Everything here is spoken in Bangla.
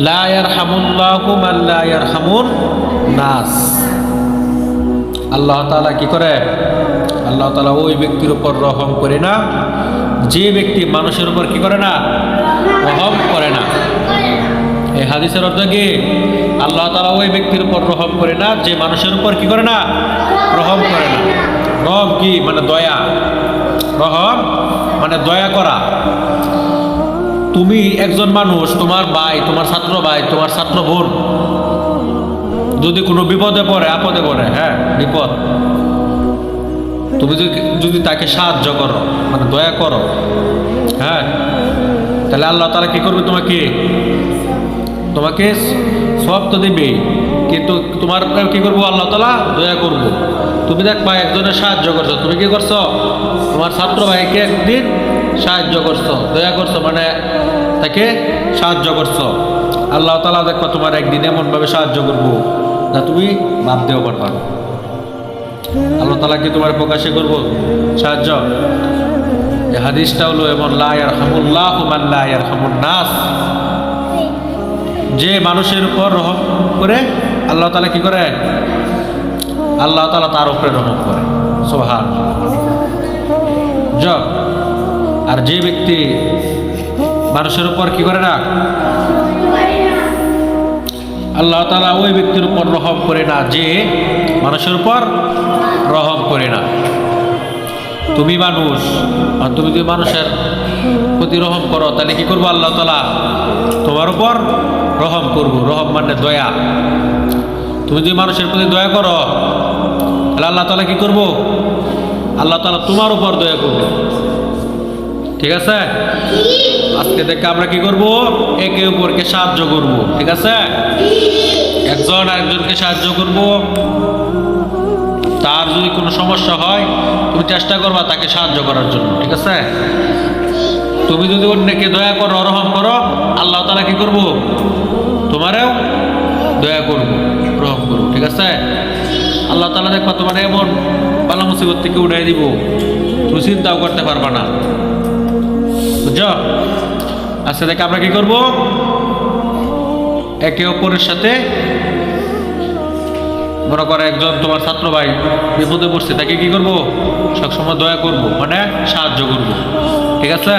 লা ইয়ারহামুল্লাহু মান লা ইয়ারহামুন নাস। আল্লাহ তাআলা কি করে? আল্লাহ তাআলা ওই ব্যক্তির উপর রহম করে না যে ব্যক্তি মানুষের উপর কি করে না, রহম করে না। এই হাদিসের অর্থ কি? আল্লাহ তাআলা ওই ব্যক্তির উপর রহম করে না যে মানুষের উপর কি করে না, রহম করে না। রহম কি মানে দয়া, রহম মানে দয়া করা। তুমি একজন মানুষ, তোমার ভাই, তোমার ছাত্র ভাই, তোমার ছাত্র বোন যদি কোনো বিপদে পড়ে, আপদে পড়ে, হ্যাঁ বিপদ, তুমি যদি তাকে সাহায্য করো মানে দয়া করো, হ্যাঁ, তাহলে আল্লাহ তাআলা কি করবে? তোমাকে সব তো দিবেই, কিন্তু তোমার কি করবো? আল্লাহ তাআলা দয়া করবো। তুমি দেখবা একজনের সাহায্য করছো, তুমি কি করছো? তোমার ছাত্র ভাইকে একদিন সাহায্য করছো, দয়া করছো, মানে তাকে সাহায্য করছো। আল্লাহ তাআলা দেখবা তোমার একদিন এমনভাবে সাহায্য করবো না তুমি ভাবতেও পারবা না। আল্লাহ তাআলা কি তোমার প্রকাশে করবো সাহায্য? এই হাদিসটা হলো এমন, লা ইয়ারহামুল্লাহু মান লা ইয়ারহামুন নাস। যে মানুষের উপর রহম করে আল্লাহ তাআলা কি করে? আল্লাহ তাআলা তার উপরে রহম করে। সুবহানাল্লাহ। আর যে ব্যক্তি মানুষের উপর কি করে না, আল্লাহ তাআলা ওই ব্যক্তির উপর রহম করে না যে মানুষের উপর রহম করে না। তুমি মানুষ, আর তুমি যদি মানুষের প্রতি রহম করো তাহলে কি করবো? আল্লাহ তাআলা তোমার উপর রহম করবো। রহম মানে দয়া। তুমি যদি মানুষের প্রতি দয়া করো তাহলে আল্লাহ তাআলা কি করবো? আল্লাহ তাআলা তোমার উপর দয়া করবে। ঠিক আছে? আজকে থেকে আমরা কি করব? একে অপরকে সাহায্য করব। ঠিক আছে? একজন আরেকজনকে সাহায্য করব। তার যদি কোনো সমস্যা হয় তুমি চেষ্টা করবা তাকে সাহায্য করার জন্য। ঠিক আছে? তুমি যদি অন্যকে দয়া করো, রহম করো, আল্লাহ তাআলা কি করব? তোমারেও দয়া করব, রহম করব। ঠিক আছে? আল্লাহ তাআলা দেখবা তোমার এমন বালা মুসিবত থেকে উঠাই দিব তুমি চিন্তাও করতে পারবা না। বুঝছো? আজকে থেকে আমরা কি করব? একে অপরের সাথে, মনে করো একজন তোমার ছাত্র ভাই বিপদে পড়ছে, তাকে কি করব? সবসময় দয়া করব, মানে সাহায্য করব। ঠিক আছে?